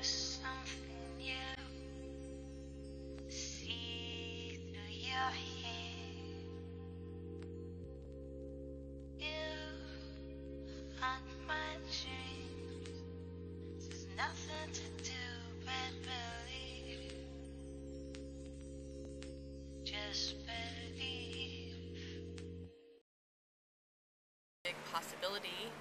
something new. See through your hair. You haunt my dreams. There's nothing to do but believe. Just believe. Big possibility,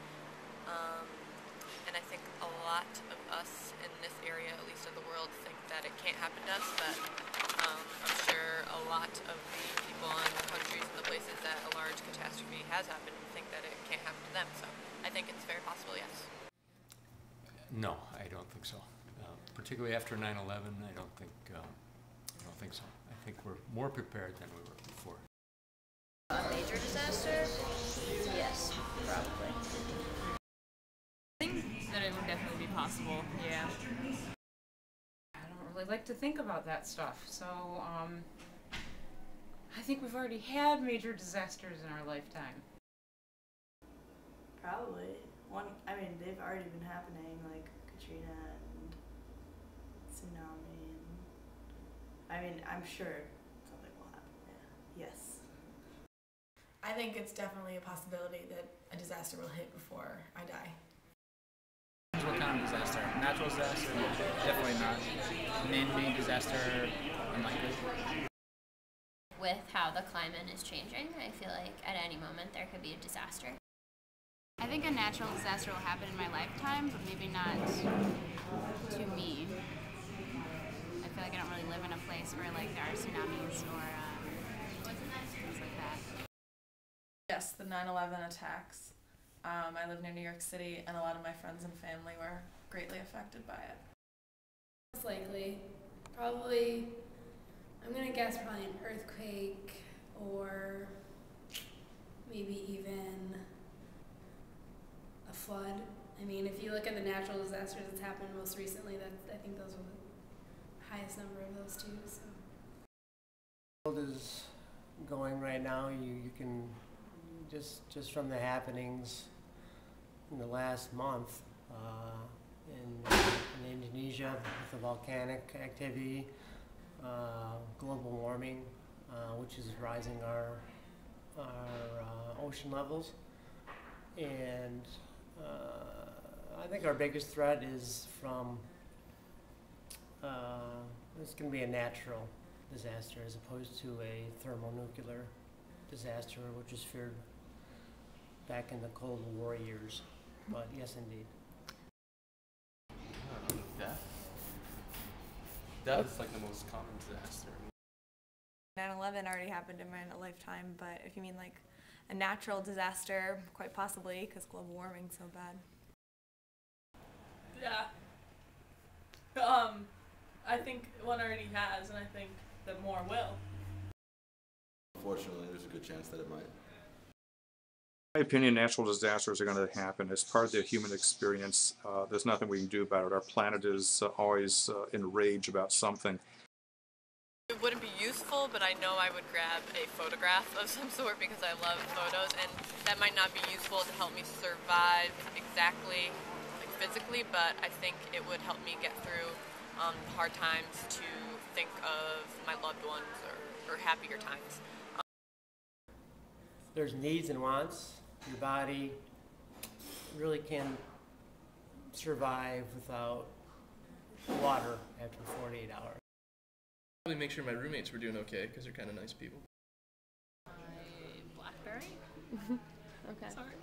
and I think a lot of us in this area, at least of the world, think that it can't happen to us, but I'm sure a lot of the people in the countries and the places that a large catastrophe has happened think that it can't happen to them, so I think it's very possible, yes. No, I don't think so. Particularly after 9/11, I don't think so. I think we're more prepared than we were before. A major disaster? Yes, probably. I think that it would definitely be possible, yeah. I don't really like to think about that stuff, so I think we've already had major disasters in our lifetime. Probably. I mean, they've already been happening, like Katrina and tsunami, and I mean, I'm sure something will happen. Yeah. Yes. I think it's definitely a possibility that a disaster will hit before I die. What kind of disaster? Natural disaster? Definitely not. Man-made disaster? Unlikely. With how the climate is changing, I feel like at any moment there could be a disaster. I think a natural disaster will happen in my lifetime, but maybe not to me. I feel like I don't really live in a place where like there are tsunamis or things like that. Yes, the 9/11 attacks. I live near New York City, and a lot of my friends and family were greatly affected by it. Most likely. Probably, I'm gonna guess probably an earthquake or maybe even a flood. I mean, if you look at the natural disasters that's happened most recently, I think those are the highest number of those two. So. The world is going right now. You can just from the happenings in the last month in Indonesia with the volcanic activity, global warming, which is rising our ocean levels, and I think our biggest threat is from it's going to be a natural disaster as opposed to a thermonuclear disaster, which is feared back in the Cold War years. But yes, indeed. Death. Death is like the most common disaster. 9/11 already happened in my lifetime, but if you mean like a natural disaster, quite possibly, because global warming's so bad. Yeah. I think one already has, and I think that more will. Unfortunately, there's a good chance that it might. In my opinion, natural disasters are going to happen. It's part of the human experience. There's nothing we can do about it. Our planet is always in rage about something. It wouldn't be useful, but I know I would grab a photograph of some sort because I love photos, and that might not be useful to help me survive exactly, like physically, but I think it would help me get through the hard times to think of my loved ones or happier times. There's needs and wants. Your body really can survive without water after 48 hours. Probably make sure my roommates were doing okay because they're kind of nice people. Blackberry? Okay. Sorry.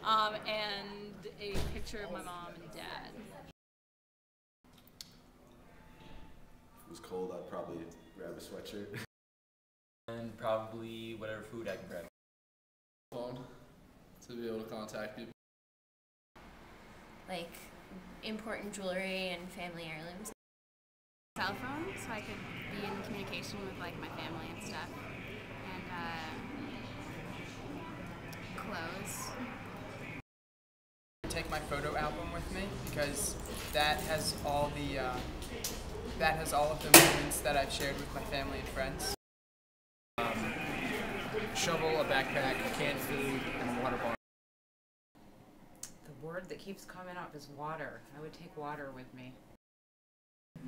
And a picture of my mom and dad. If it was cold, I'd probably grab a sweatshirt. And probably whatever food I can grab. Phone to be able to contact people. Like important jewelry and family heirlooms. Cell phone, so I could be in communication with like my family and stuff. And clothes. Take my photo album with me because that has all of the moments that I've shared with my family and friends. Shovel, a backpack, canned food, and a water bottle. The word that keeps coming up is water. I would take water with me.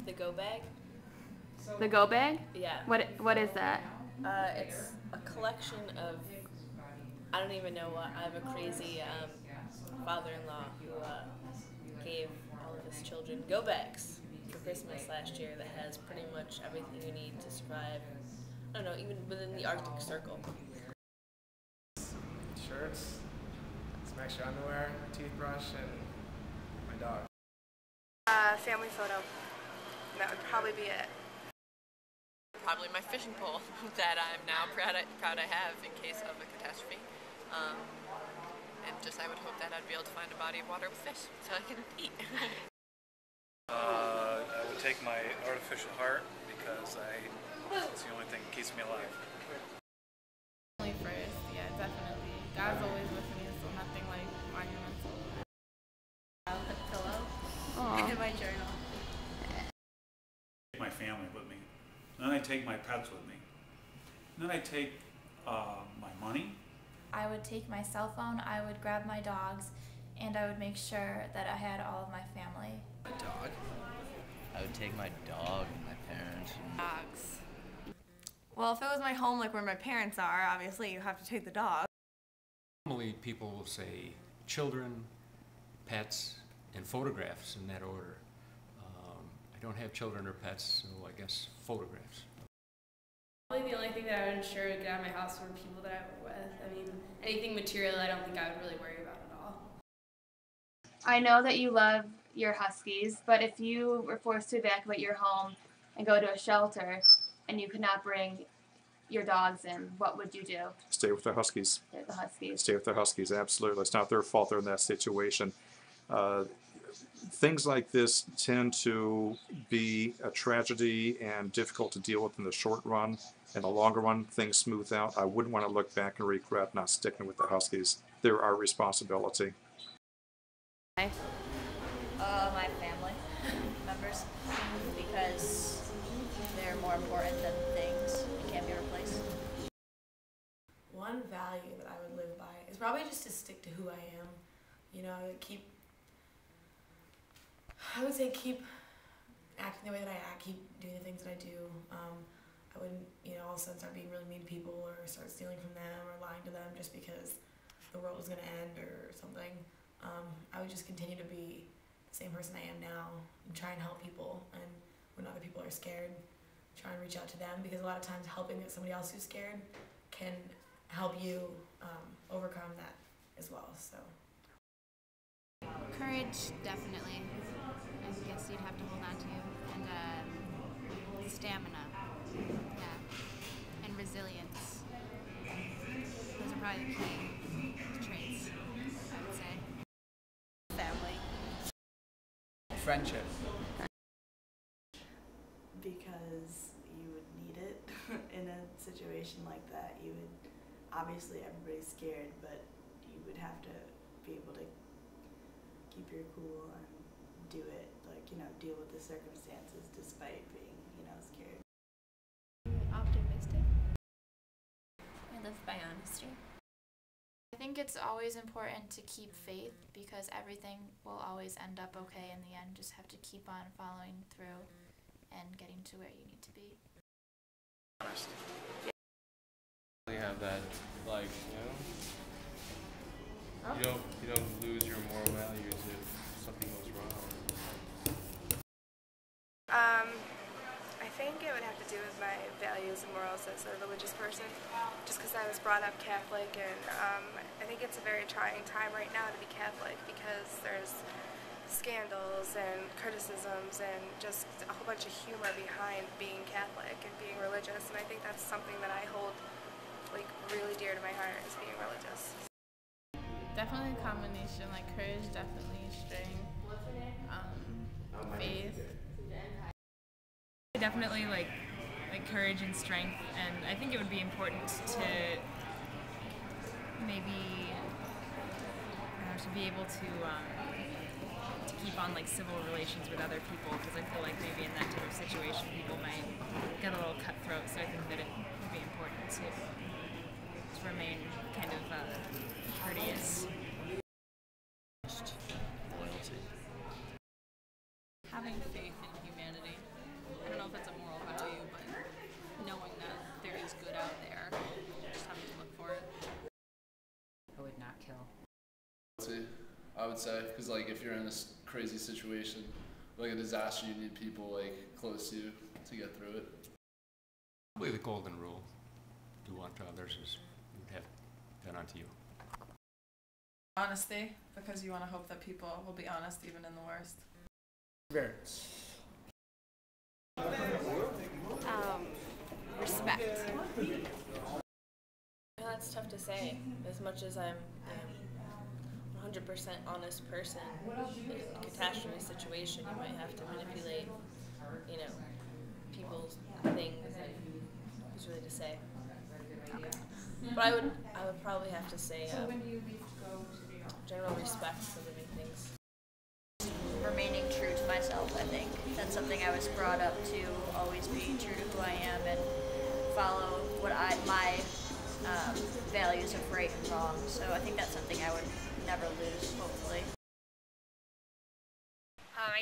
The go bag? The go bag? Yeah. What is that? It's a collection of, I don't even know what, I have a crazy father-in-law who gave all of his children go bags for Christmas last year that has pretty much everything you need to survive, I don't know, even within the Arctic Circle. Shirts, some extra underwear, toothbrush, and my dog. Family photo. That would probably be it. Probably my fishing pole that I'm now proud I have in case of a catastrophe. And just I would hope that I'd be able to find a body of water with fish so I can eat. I would take my artificial heart because it's the only thing that keeps me alive. Family first, yeah, definitely. God's always with me, so nothing like arguments. Childhood pillow in my journal. My family with me. Then I take my pets with me. Then I take my money. I would take my cell phone, I would grab my dogs, and I would make sure that I had all of my family. My dog. I would take my dog and my parents. Dogs. Well, if it was my home, like where my parents are, obviously you have to take the dog. Normally people will say children, pets, and photographs in that order. I don't have children or pets, so I guess photographs. Probably the only thing that I would ensure to get out of my house were people that I were with. I mean, anything material I don't think I would really worry about at all. I know that you love your huskies, but if you were forced to evacuate your home and go to a shelter and you could not bring your dogs in, what would you do? Stay with the huskies. Stay with the huskies. Stay with the huskies, absolutely. It's not their fault they're in that situation. Things like this tend to be a tragedy and difficult to deal with in the short run. In the longer run, things smooth out. I wouldn't want to look back and regret not sticking with the huskies. They're our responsibility. My family members, because they're more important than things and can't be replaced. One value that I would live by is probably just to stick to who I am. You know, I would say keep acting the way that I act, keep doing the things that I do. I wouldn't, all of a sudden start being really mean to people or start stealing from them or lying to them just because the world was going to end or something. I would just continue to be the same person I am now and try and help people, and when other people are scared, try and reach out to them, because a lot of times helping somebody else who's scared can help you overcome that as well. So. Courage, definitely. I guess you'd have to hold on to, and stamina, yeah, and resilience. Those are probably the key traits, I would say. Family. Friendship. Because you would need it in a situation like that. You would, obviously everybody's scared, but you would have to be able to keep your cool and do it, deal with the circumstances despite being, scared. Optimistic. I live by honesty. I think it's always important to keep faith, because everything will always end up okay in the end. Just have to keep on following through and getting to where you need to be. Honest. You have that, you don't lose your moral values if something goes wrong. I think it would have to do with my values and morals as a religious person, just because I was brought up Catholic, and I think it's a very trying time right now to be Catholic, because there's scandals and criticisms and just a whole bunch of humor behind being Catholic and being religious, and I think that's something that I hold really dear to my heart, is being religious. Definitely a combination, courage, definitely strength, faith. Definitely like courage and strength, and I think it would be important to maybe to be able to keep on civil relations with other people, because I feel like maybe in that type of situation people might get a little cutthroat, so I think that it would be important to remain kind of courteous. Loyalty. Having faith in humanity. would say, because like if you're in this crazy situation, like a disaster, you need people like close to you to get through it. Probably the golden rule: do unto others as you would have done unto you. Honesty, because you want to hope that people will be honest even in the worst. Perseverance. Respect. That's tough to say. As much as I'm a 100% honest person, in a catastrophe situation, you might have to manipulate, people's things, and who's really to say. But I would probably have to say general respect for living things. Remaining true to myself, I think. That's something I was brought up to, always be true to who I am and follow my values of right and wrong. So I think that's something I would never lose, hopefully.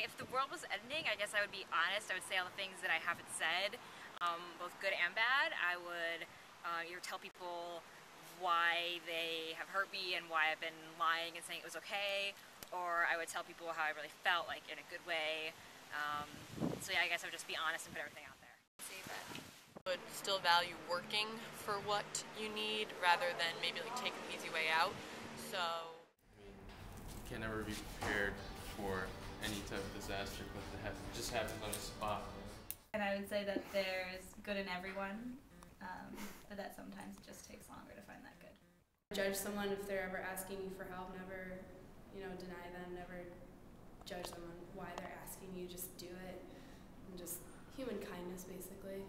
If the world was ending, I guess I would be honest. I would say all the things that I haven't said, both good and bad. I would either tell people why they have hurt me and why I've been lying and saying it was okay, or I would tell people how I really felt, like in a good way. So yeah, I guess I would just be honest and put everything out there. Say that would still value working for what you need rather than maybe like take an easy way out. So You can never be prepared for any type of disaster, but it just happens on the spot. And I would say that there's good in everyone, but that sometimes it just takes longer to find that good. Judge someone if they're ever asking you for help. Never, deny them. Never judge them on why they're asking you. Just do it. And just human kindness, basically.